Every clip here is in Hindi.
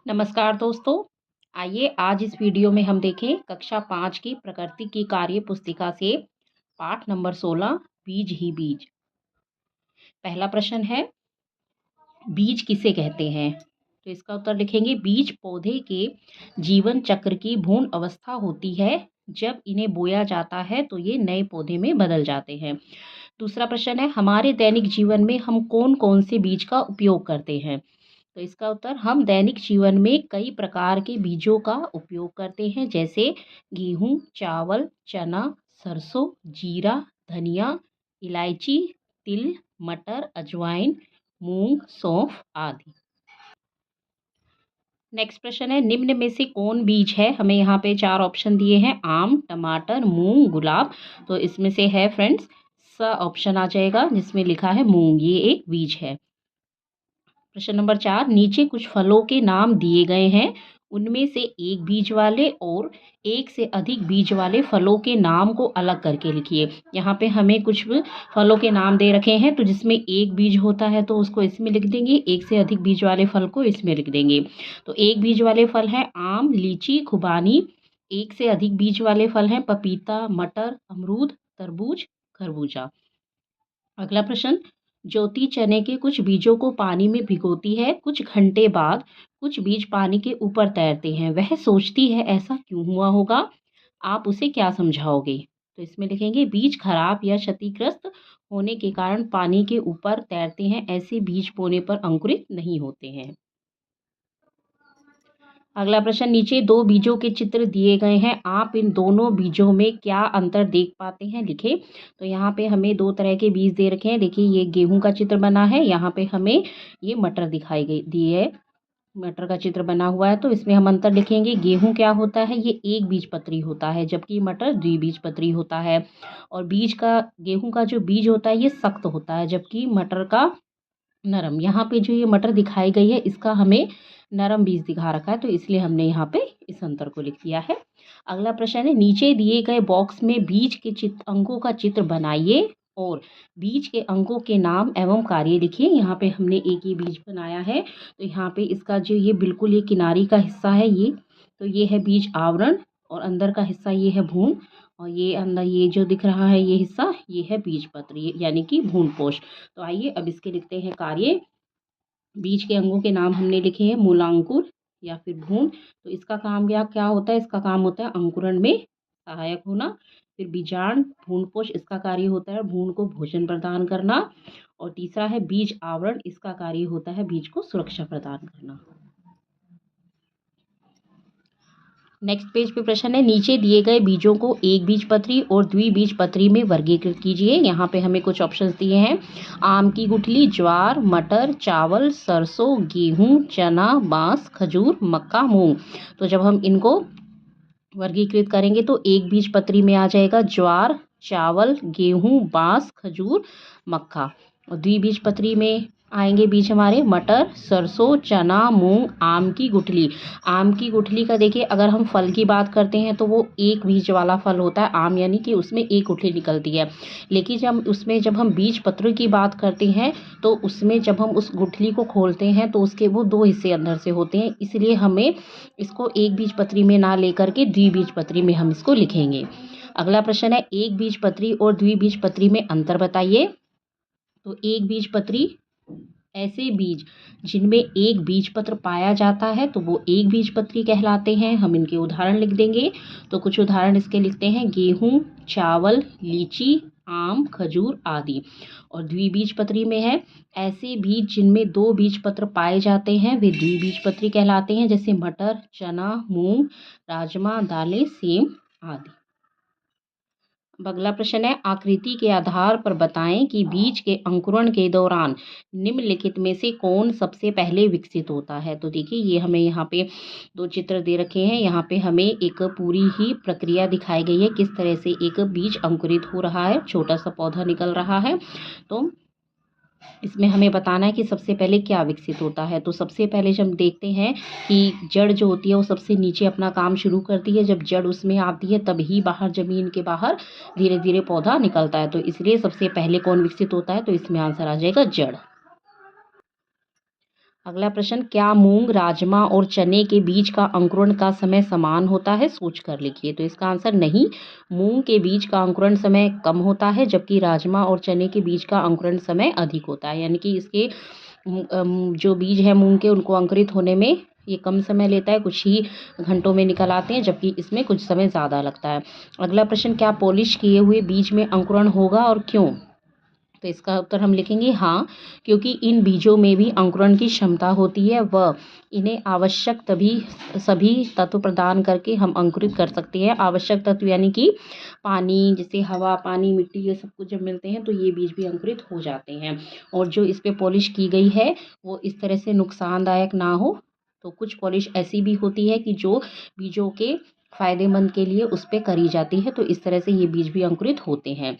नमस्कार दोस्तों। आइए आज इस वीडियो में हम देखें कक्षा 5 की प्रकृति की कार्य पुस्तिका से पाठ नंबर 16 बीज ही बीज। पहला प्रश्न है, बीज किसे कहते हैं? तो इसका उत्तर लिखेंगे, बीज पौधे के जीवन चक्र की भ्रूण अवस्था होती है। जब इन्हें बोया जाता है तो ये नए पौधे में बदल जाते हैं। दूसरा प्रश्न है, हमारे दैनिक जीवन में हम कौन कौन से बीज का उपयोग करते हैं? तो इसका उत्तर, हम दैनिक जीवन में कई प्रकार के बीजों का उपयोग करते हैं, जैसे गेहूं, चावल, चना, सरसों, जीरा, धनिया, इलायची, तिल, मटर, अजवाइन, मूंग, सौंफ आदि। नेक्स्ट प्रश्न है, निम्न में से कौन बीज है? हमें यहाँ पे 4 ऑप्शन दिए हैं, आम, टमाटर, मूंग, गुलाब। तो इसमें से है फ्रेंड्स सा ऑप्शन आ जाएगा जिसमें लिखा है मूंग, ये एक बीज है। प्रश्न नंबर 4, नीचे कुछ फलों के नाम दिए गए हैं, उनमें से एक बीज वाले और एक से अधिक बीज वाले फलों के नाम को अलग करके लिखिए। यहाँ पे हमें कुछ फलों के नाम दे रखे हैं, तो जिसमें एक बीज होता है तो उसको इसमें लिख देंगे, एक से अधिक बीज वाले फल को इसमें लिख देंगे। तो एक बीज वाले फल हैं आम, लीची, खुबानी। एक से अधिक बीज वाले फल हैं पपीता, मटर, अमरूद, तरबूज, खरबूजा। अगला प्रश्न, ज्योति चने के कुछ बीजों को पानी में भिगोती है, कुछ घंटे बाद कुछ बीज पानी के ऊपर तैरते हैं, वह सोचती है ऐसा क्यों हुआ होगा? आप उसे क्या समझाओगे? तो इसमें लिखेंगे, बीज खराब या क्षतिग्रस्त होने के कारण पानी के ऊपर तैरते हैं, ऐसे बीज बोने पर अंकुरित नहीं होते हैं। अगला प्रश्न, नीचे 2 बीजों के चित्र दिए गए हैं, आप इन दोनों बीजों में क्या अंतर देख पाते हैं, लिखें। तो यहाँ पे हमें 2 तरह के बीज दे रखे हैं। देखिए ये गेहूं का चित्र बना है, यहाँ पे हमें ये मटर दिखाई गई दी है, मटर का चित्र बना हुआ है। तो इसमें हम अंतर लिखेंगे, गेहूं क्या होता है, ये एक बीजपत्री होता है, जबकि मटर द्विबीजपत्री होता है। और बीज का, गेहूं का जो बीज होता है ये सख्त होता है, जबकि मटर का नरम। यहाँ पे जो ये मटर दिखाई गई है इसका हमें नरम बीज दिखा रखा है, तो इसलिए हमने यहाँ पे इस अंतर को लिख दिया है। अगला प्रश्न है, नीचे दिए गए बॉक्स में बीज के चित्र अंगों का चित्र बनाइए और बीज के अंगों के नाम एवं कार्य लिखिए। यहाँ पे हमने एक ही बीज बनाया है, तो यहाँ पे इसका जो ये बिल्कुल ये किनारी का हिस्सा है ये, तो ये है बीज आवरण, और अंदर का हिस्सा ये है भ्रूण, और ये अंदर ये जो दिख रहा है ये हिस्सा ये है बीजपत्र, यानी कि भ्रूणपोष। तो आइए अब इसके लिखते हैं कार्य। बीज के अंगों के नाम हमने लिखे हैं, मूलांकुर या फिर भ्रूण। तो इसका काम क्या क्या होता है, इसका काम होता है अंकुरण में सहायक होना। फिर बीजांड भ्रूणपोष, इसका कार्य होता है भ्रूण को भोजन प्रदान करना। और तीसरा है बीज आवरण, इसका कार्य होता है बीज को सुरक्षा प्रदान करना। नेक्स्ट पेज पे प्रश्न है, नीचे दिए गए बीजों को एक बीजपत्री और द्विबीजपत्री में वर्गीकृत कीजिए। यहाँ पे हमें कुछ ऑप्शंस दिए हैं, आम की गुठली, ज्वार, मटर, चावल, सरसों, गेहूं, चना, बांस, खजूर, मक्का, मूंग। तो जब हम इनको वर्गीकृत करेंगे तो एक बीजपत्री में आ जाएगा ज्वार, चावल, गेहूं, बांस, खजूर, मक्का। और द्विबीजपत्री में आएंगे बीज हमारे मटर, सरसों, चना, मूंग, आम की गुठली। आम की गुठली का देखिए, अगर हम फल की बात करते हैं तो वो एक बीज वाला फल होता है आम, यानी कि उसमें एक गुठली निकलती है। लेकिन जब हम बीज पत्र की बात करते हैं तो उसमें जब हम उस गुठली को खोलते हैं तो उसके वो 2 हिस्से अंदर से होते हैं, इसलिए हमें इसको एक बीजपत्री में ना लेकर के द्विबीजपत्री में हम इसको लिखेंगे। अगला प्रश्न है, एक बीजपत्री और द्विबीजपत्री में अंतर बताइए। तो एक बीजपत्री ऐसे बीज जिनमें एक बीजपत्र पाया जाता है तो वो एक बीजपत्री कहलाते हैं। हम इनके उदाहरण लिख देंगे, तो कुछ उदाहरण इसके लिखते हैं, गेहूं, चावल, लीची, आम, खजूर आदि। और द्विबीजपत्री में है ऐसे बीज जिनमें 2 बीजपत्र पाए जाते हैं, वे द्विबीजपत्री कहलाते हैं, जैसे मटर, चना, मूंग, राजमा, दालें, सेम आदि। अब अगला प्रश्न है, आकृति के आधार पर बताएं कि बीज के अंकुरण के दौरान निम्नलिखित में से कौन सबसे पहले विकसित होता है। तो देखिए ये हमें यहाँ पे 2 चित्र दे रखे हैं, यहाँ पे हमें एक पूरी ही प्रक्रिया दिखाई गई है, किस तरह से एक बीज अंकुरित हो रहा है, छोटा सा पौधा निकल रहा है। तो इसमें हमें बताना है कि सबसे पहले क्या विकसित होता है। तो सबसे पहले जब हम देखते हैं कि जड़ जो होती है वो सबसे नीचे अपना काम शुरू करती है, जब जड़ उसमें आती है तभी बाहर ज़मीन के बाहर धीरे धीरे पौधा निकलता है। तो इसलिए सबसे पहले कौन विकसित होता है, तो इसमें आंसर आ जाएगा जड़। अगला प्रश्न, क्या मूंग, राजमा और चने के बीज का अंकुरण का समय समान होता है? सोच कर लिखिए। तो इसका आंसर नहीं, मूंग के बीज का अंकुरण समय कम होता है, जबकि राजमा और चने के बीज का अंकुरण समय अधिक होता है। यानी कि इसके जो बीज है मूंग के, उनको अंकुरित होने में ये कम समय लेता है, कुछ ही घंटों में निकल आते हैं, जबकि इसमें कुछ समय ज़्यादा लगता है। अगला प्रश्न, क्या पॉलिश किए हुए बीज में अंकुरण होगा और क्यों? तो इसका उत्तर हम लिखेंगे हाँ, क्योंकि इन बीजों में भी अंकुरण की क्षमता होती है व इन्हें आवश्यक तभी सभी तत्व प्रदान करके हम अंकुरित कर सकते हैं। आवश्यक तत्व यानी कि पानी, जैसे हवा, पानी, मिट्टी, ये सब कुछ जब मिलते हैं तो ये बीज भी अंकुरित हो जाते हैं। और जो इस पे पॉलिश की गई है वो इस तरह से नुकसानदायक ना हो। तो कुछ पॉलिश ऐसी भी होती है कि जो बीजों के फायदेमंद के लिए उस पर करी जाती है, तो इस तरह से ये बीज भी अंकुरित होते हैं।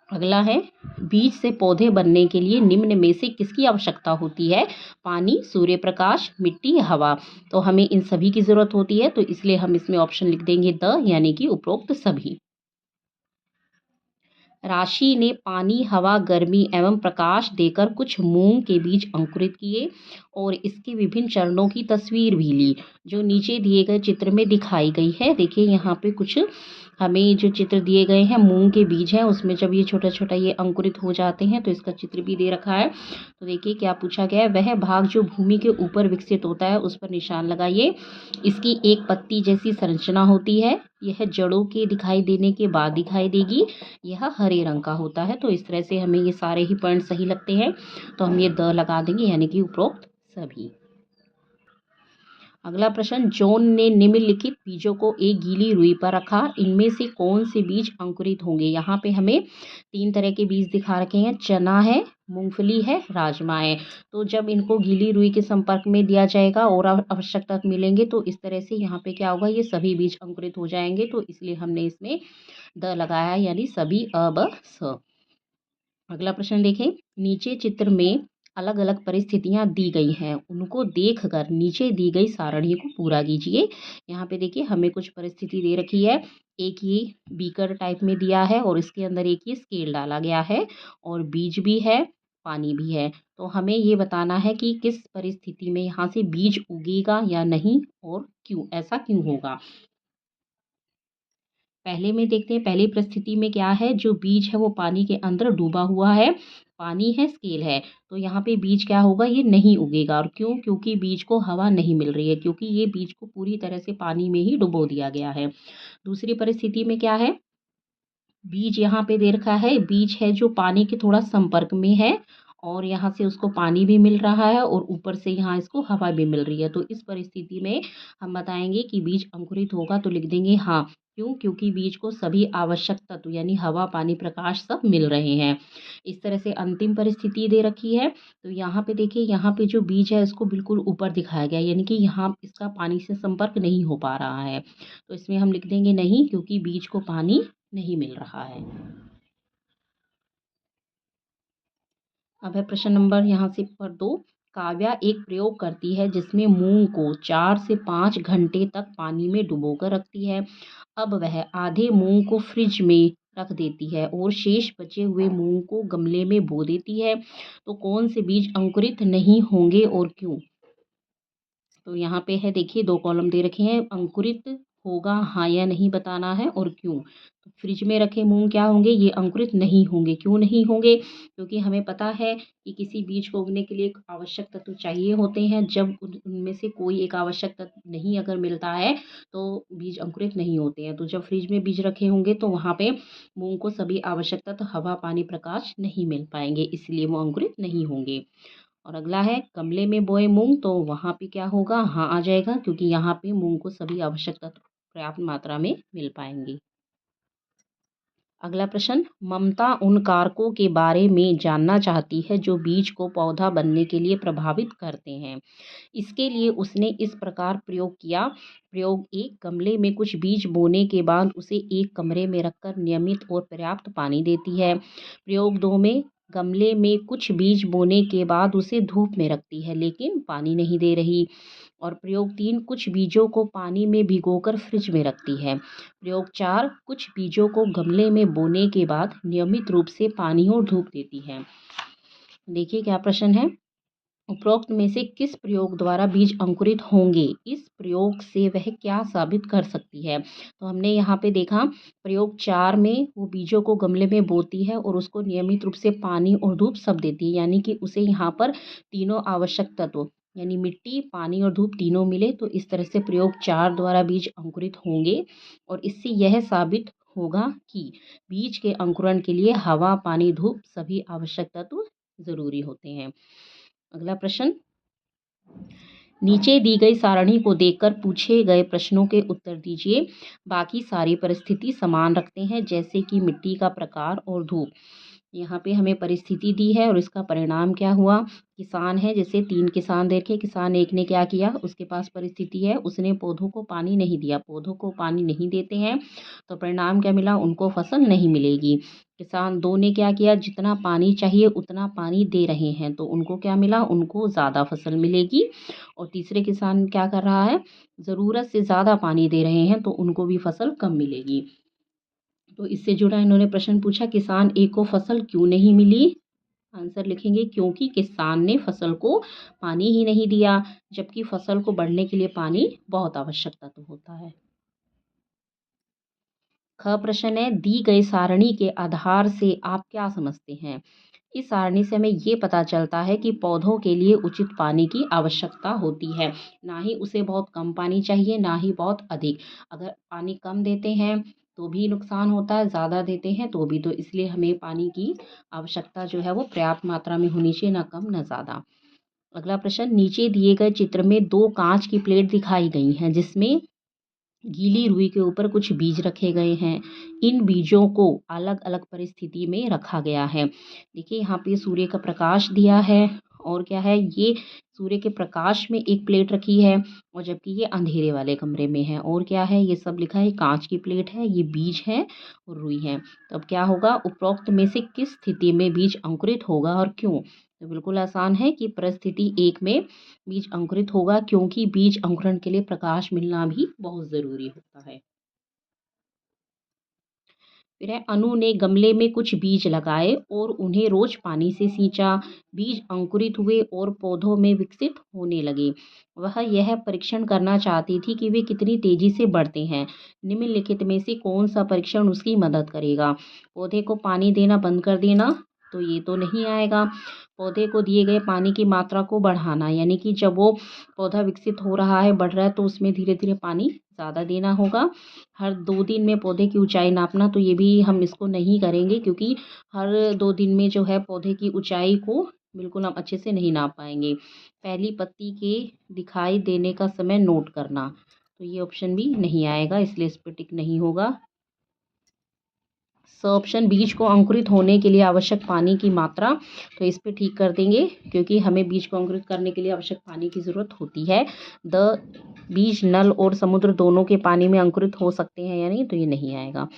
अगला है, बीज से पौधे बनने के लिए निम्न में से किसकी आवश्यकता होती है? पानी, सूर्य प्रकाश, मिट्टी, हवा। तो हमें इन सभी की ज़रूरत होती है, तो इसलिए हम इसमें ऑप्शन लिख देंगे द, यानी कि उपरोक्त सभी। राशि ने पानी, हवा, गर्मी एवं प्रकाश देकर कुछ मूंग के बीज अंकुरित किए और इसके विभिन्न चरणों की तस्वीर भी ली, जो नीचे दिए गए चित्र में दिखाई गई है। देखिए यहाँ पे कुछ हमें जो चित्र दिए गए हैं मूंग के बीज हैं, उसमें जब ये छोटा छोटा ये अंकुरित हो जाते हैं तो इसका चित्र भी दे रखा है। तो देखिए क्या पूछा गया है, वह भाग जो भूमि के ऊपर विकसित होता है उस पर निशान लगाइए। इसकी एक पत्ती जैसी संरचना होती है, यह जड़ों के दिखाई देने के बाद दिखाई देगी, यह हरे रंग का होता है। तो इस तरह से हमें ये सारे ही पॉइंट सही लगते हैं, तो हम ये द लगा देंगे, यानी कि उपरोक्त सभी। अगला प्रश्न, जॉन ने निम्नलिखित बीजों को एक गीली रुई पर रखा, इनमें से कौन से बीज अंकुरित होंगे? यहाँ पे हमें 3 तरह के बीज दिखा रखे हैं, चना है, मूंगफली है, राजमा है। तो जब इनको गीली रुई के संपर्क में दिया जाएगा और आवश्यक तत्व मिलेंगे तो इस तरह से यहाँ पे क्या होगा, ये सभी बीज अंकुरित हो जाएंगे। तो इसलिए हमने इसमें द लगाया है, यानी सभी, अ, ब, स। अगला प्रश्न देखें, नीचे चित्र में अलग अलग परिस्थितियां दी गई हैं, उनको देखकर नीचे दी गई सारणी को पूरा कीजिए। यहाँ पे देखिए हमें कुछ परिस्थिति दे रखी है, एक ये बीकर टाइप में दिया है और इसके अंदर एक ये स्केल डाला गया है और बीज भी है, पानी भी है। तो हमें ये बताना है कि किस परिस्थिति में यहाँ से बीज उगेगा या नहीं और क्यों, ऐसा क्यों होगा। पहले में देखते हैं, पहली परिस्थिति में क्या है, जो बीज है वो पानी के अंदर डूबा हुआ है, पानी है, स्केल है। तो यहाँ पे बीज क्या होगा, ये नहीं उगेगा। और क्यों? क्योंकि बीज को हवा नहीं मिल रही है, क्योंकि ये बीज को पूरी तरह से पानी में ही डुबो दिया गया है। दूसरी परिस्थिति में क्या है, बीज यहाँ पे दे रखा है, बीज है जो पानी के थोड़ा संपर्क में है और यहाँ से उसको पानी भी मिल रहा है और ऊपर से यहाँ इसको हवा भी मिल रही है। तो इस परिस्थिति में हम बताएंगे कि बीज अंकुरित होगा, तो लिख देंगे हाँ। क्यों? क्योंकि बीज को सभी आवश्यक तत्व यानी हवा, पानी, प्रकाश सब मिल रहे हैं। इस तरह से अंतिम परिस्थिति दे रखी है। तो यहाँ पे देखिए, यहाँ पे जो बीज है इसको बिल्कुल ऊपर दिखाया गया, यानी कि यहाँ इसका पानी से संपर्क नहीं हो पा रहा है। तो इसमें हम लिख देंगे नहीं, क्योंकि बीज को पानी नहीं मिल रहा है। अब है प्रश्न नंबर यहाँ से पर 2। काव्या एक प्रयोग करती है जिसमें मूंग को 4 से 5 घंटे तक पानी में डुबोकर रखती है। अब वह आधे मूंग को फ्रिज में रख देती है और शेष बचे हुए मूंग को गमले में बो देती है। तो कौन से बीज अंकुरित नहीं होंगे और क्यों? तो यहाँ पे है देखिए 2 कॉलम दे रखे हैं, अंकुरित होगा हाँ या नहीं बताना है और क्यों। तो फ्रिज में रखे मूँग क्या होंगे, ये अंकुरित नहीं होंगे। क्यों नहीं होंगे? क्योंकि हमें पता है कि किसी बीज को उगने के लिए एक आवश्यक तत्व चाहिए होते हैं। जब उनमें से कोई एक आवश्यक तत्व नहीं अगर मिलता है तो बीज अंकुरित नहीं होते हैं। तो जब फ्रिज में बीज रखे होंगे तो वहाँ पे मूँग को सभी आवश्यक तत्व हवा, पानी, प्रकाश नहीं मिल पाएँगे, इसलिए वो अंकुरित नहीं होंगे। और अगला है, गमले में बोए मूंग, तो वहाँ पे क्या होगा, हाँ आ जाएगा, क्योंकि यहाँ पे मूंग को सभी आवश्यक तत्व पर्याप्त मात्रा में मिल पाएंगे। अगला प्रश्न, ममता उन कारकों के बारे में जानना चाहती है जो बीज को पौधा बनने के लिए प्रभावित करते हैं। इसके लिए उसने इस प्रकार प्रयोग किया। प्रयोग 1, गमले में कुछ बीज बोने के बाद उसे एक कमरे में रखकर नियमित और पर्याप्त पानी देती है। प्रयोग 2 में गमले में कुछ बीज बोने के बाद उसे धूप में रखती है लेकिन पानी नहीं दे रही। और प्रयोग 3, कुछ बीजों को पानी में भिगोकर फ्रिज में रखती है। प्रयोग 4, कुछ बीजों को गमले में बोने के बाद नियमित रूप से पानी और धूप देती है। देखिए क्या प्रश्न है, उपरोक्त में से किस प्रयोग द्वारा बीज अंकुरित होंगे? इस प्रयोग से वह क्या साबित कर सकती है? तो हमने यहाँ पे देखा प्रयोग 4 में वो बीजों को गमले में बोती है और उसको नियमित रूप से पानी और धूप सब देती है, यानी कि उसे यहाँ पर तीनों आवश्यक तत्व यानी मिट्टी, पानी और धूप तीनों मिले, तो इस तरह से प्रयोग 4 द्वारा बीज अंकुरित होंगे और इससे यह साबित होगा कि बीज के अंकुरण के लिए हवा, पानी, धूप सभी आवश्यक तत्व ज़रूरी होते हैं। अगला प्रश्न, नीचे दी गई सारणी को देखकर पूछे गए प्रश्नों के उत्तर दीजिए। बाकी सारी परिस्थिति समान रखते हैं, जैसे कि मिट्टी का प्रकार और धूप। यहाँ पे हमें परिस्थिति दी है और इसका परिणाम क्या हुआ। किसान है, जैसे 3 किसान देखे, किसान एक ने क्या किया, उसके पास परिस्थिति है, उसने पौधों को पानी नहीं दिया, पौधों को पानी नहीं देते हैं तो परिणाम क्या मिला, उनको फसल नहीं मिलेगी। किसान 2 ने क्या किया, जितना पानी चाहिए उतना पानी दे रहे हैं तो उनको क्या मिला, उनको ज़्यादा फसल मिलेगी। और तीसरे किसान क्या कर रहा है, ज़रूरत से ज़्यादा पानी दे रहे हैं तो उनको भी फसल कम मिलेगी। तो इससे जुड़ा इन्होंने प्रश्न पूछा, किसान एक को फसल क्यों नहीं मिली? आंसर लिखेंगे क्योंकि किसान ने फसल को पानी ही नहीं दिया, जबकि फसल को बढ़ने के लिए पानी बहुत आवश्यक तत्व होता है। ख प्रश्न है, दी गई सारणी के आधार से आप क्या समझते हैं? इस सारणी से हमें ये पता चलता है कि पौधों के लिए उचित पानी की आवश्यकता होती है, ना ही उसे बहुत कम पानी चाहिए, ना ही बहुत अधिक। अगर पानी कम देते हैं तो भी नुकसान होता है, ज़्यादा देते हैं तो भी, तो इसलिए हमें पानी की आवश्यकता जो है वो पर्याप्त मात्रा में होनी चाहिए, ना कम ना ज़्यादा। अगला प्रश्न, नीचे दिए गए चित्र में 2 कांच की प्लेट दिखाई गई हैं, जिसमें गीली रुई के ऊपर कुछ बीज रखे गए हैं। इन बीजों को अलग अलग परिस्थिति में रखा गया है। देखिए यहाँ पे सूर्य का प्रकाश दिया है और क्या है, ये सूर्य के प्रकाश में एक प्लेट रखी है और जबकि ये अंधेरे वाले कमरे में है। और क्या है, ये सब लिखा है, कांच की प्लेट है, ये बीज है और रुई है। तो अब क्या होगा, उपरोक्त में से किस स्थिति में बीज अंकुरित होगा और क्यों? तो बिल्कुल आसान है कि परिस्थिति 1 में बीज अंकुरित होगा, क्योंकि बीज अंकुरण के लिए प्रकाश मिलना भी बहुत ज़रूरी होता है। फिर है, अनु ने गमले में कुछ बीज लगाए और उन्हें रोज पानी से सींचा। बीज अंकुरित हुए और पौधों में विकसित होने लगे। वह यह परीक्षण करना चाहती थी कि वे कितनी तेजी से बढ़ते हैं। निम्नलिखित में से कौन सा परीक्षण उसकी मदद करेगा? पौधे को पानी देना बंद कर देना, तो ये तो नहीं आएगा। पौधे को दिए गए पानी की मात्रा को बढ़ाना, यानी कि जब वो पौधा विकसित हो रहा है, बढ़ रहा है, तो उसमें धीरे धीरे पानी ज़्यादा देना होगा। हर 2 दिन में पौधे की ऊंचाई नापना, तो ये भी हम इसको नहीं करेंगे, क्योंकि हर 2 दिन में जो है पौधे की ऊंचाई को बिल्कुल हम अच्छे से नहीं नाप पाएंगे। पहली पत्ती के दिखाई देने का समय नोट करना, तो ये ऑप्शन भी नहीं आएगा, इसलिए इस पर टिक नहीं होगा। ऑप्शन, बीज को अंकुरित होने के लिए आवश्यक पानी की मात्रा, तो इस पे ठीक कर देंगे, क्योंकि हमें बीज को अंकुरित करने के लिए आवश्यक पानी की ज़रूरत होती है। द बीज नल और समुद्र दोनों के पानी में अंकुरित हो सकते हैं या नहीं, तो ये नहीं आएगा।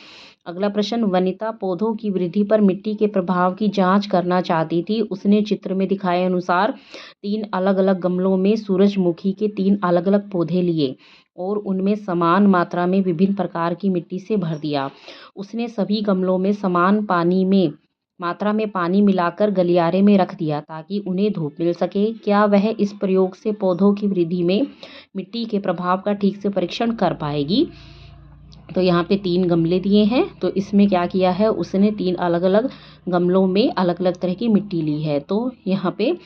अगला प्रश्न, वनिता पौधों की वृद्धि पर मिट्टी के प्रभाव की जांच करना चाहती थी। उसने चित्र में दिखाए अनुसार 3 अलग अलग गमलों में सूरजमुखी के 3 अलग अलग पौधे लिए और उनमें समान मात्रा में विभिन्न प्रकार की मिट्टी से भर दिया। उसने सभी गमलों में समान मात्रा में पानी मिलाकर गलियारे में रख दिया ताकि उन्हें धूप मिल सके। क्या वह इस प्रयोग से पौधों की वृद्धि में मिट्टी के प्रभाव का ठीक से परीक्षण कर पाएगी? तो यहाँ पे 3 गमले दिए हैं, तो इसमें क्या किया है, उसने 3 अलग अलग गमलों में अलग अलग तरह की मिट्टी ली है। तो यहाँ पे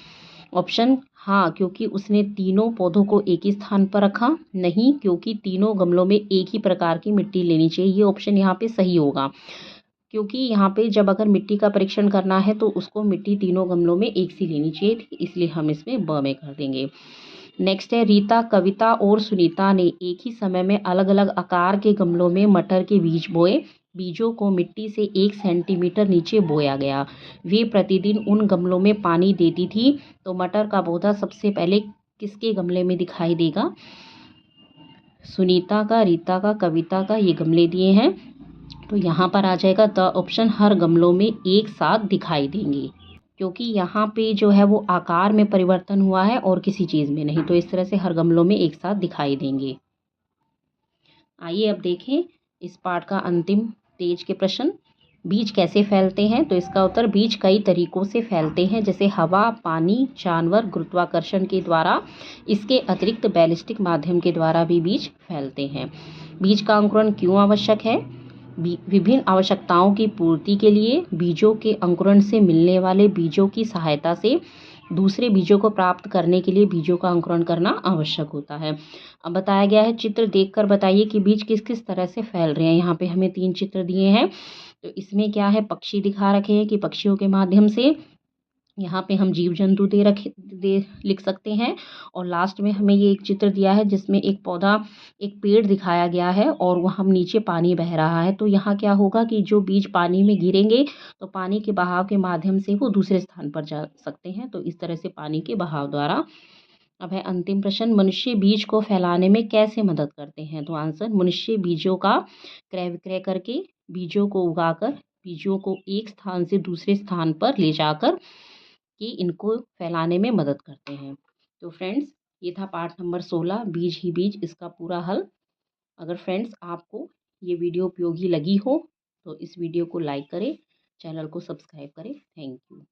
ऑप्शन हाँ, क्योंकि उसने तीनों पौधों को एक ही स्थान पर रखा, नहीं क्योंकि तीनों गमलों में एक ही प्रकार की मिट्टी लेनी चाहिए, ये ऑप्शन यहाँ पे सही होगा। क्योंकि यहाँ पे जब अगर मिट्टी का परीक्षण करना है तो उसको मिट्टी तीनों गमलों में एक सी लेनी चाहिए थी, इसलिए हम इसमें ब में कर देंगे। नेक्स्ट है, रीता, कविता और सुनीता ने एक ही समय में अलग अलग आकार के गमलों में मटर के बीज बोए। बीजों को मिट्टी से 1 सेंटीमीटर नीचे बोया गया। वे प्रतिदिन उन गमलों में पानी देती थी। तो मटर का पौधा सबसे पहले किसके गमले में दिखाई देगा? सुनीता का, रीता का, कविता का, ये गमले दिए हैं, तो यहाँ पर आ जाएगा द ऑप्शन, हर गमलों में एक साथ दिखाई देंगे, क्योंकि यहाँ पे जो है वो आकार में परिवर्तन हुआ है और किसी चीज़ में नहीं, तो इस तरह से हर गमलों में एक साथ दिखाई देंगे। आइए अब देखें इस पाठ का अंतिम पेज के प्रश्न। बीज कैसे फैलते हैं? तो इसका उत्तर बीज कई तरीकों से फैलते हैं, जैसे हवा, पानी, जानवर, गुरुत्वाकर्षण के द्वारा। इसके अतिरिक्त बैलिस्टिक माध्यम के द्वारा भी बीज फैलते हैं। बीज का अंकुरण क्यों आवश्यक है? विभिन्न आवश्यकताओं की पूर्ति के लिए बीजों के अंकुरण से मिलने वाले बीजों की सहायता से दूसरे बीजों को प्राप्त करने के लिए बीजों का अंकुरण करना आवश्यक होता है। अब बताया गया है, चित्र देखकर बताइए कि बीज किस किस तरह से फैल रहे हैं। यहाँ पे हमें 3 चित्र दिए हैं। तो इसमें क्या है, पक्षी दिखा रखे हैं कि पक्षियों के माध्यम से। यहाँ पे हम जीव जंतु दे लिख सकते हैं। और लास्ट में हमें ये एक चित्र दिया है जिसमें एक पौधा, एक पेड़ दिखाया गया है और वहाँ नीचे पानी बह रहा है। तो यहाँ क्या होगा कि जो बीज पानी में गिरेंगे तो पानी के बहाव के माध्यम से वो दूसरे स्थान पर जा सकते हैं। तो इस तरह से पानी के बहाव द्वारा। अब है अंतिम प्रश्न, मनुष्य बीज को फैलाने में कैसे मदद करते हैं? तो आंसर, मनुष्य बीजों का क्रय विक्रय करके, बीजों को उगाकर, बीजों को एक स्थान से दूसरे स्थान पर ले जाकर कि इनको फैलाने में मदद करते हैं। तो फ्रेंड्स, ये था पार्ट नंबर 16, बीज ही बीज, इसका पूरा हल। अगर फ्रेंड्स आपको ये वीडियो उपयोगी लगी हो तो इस वीडियो को लाइक करें, चैनल को सब्सक्राइब करें। Thank you.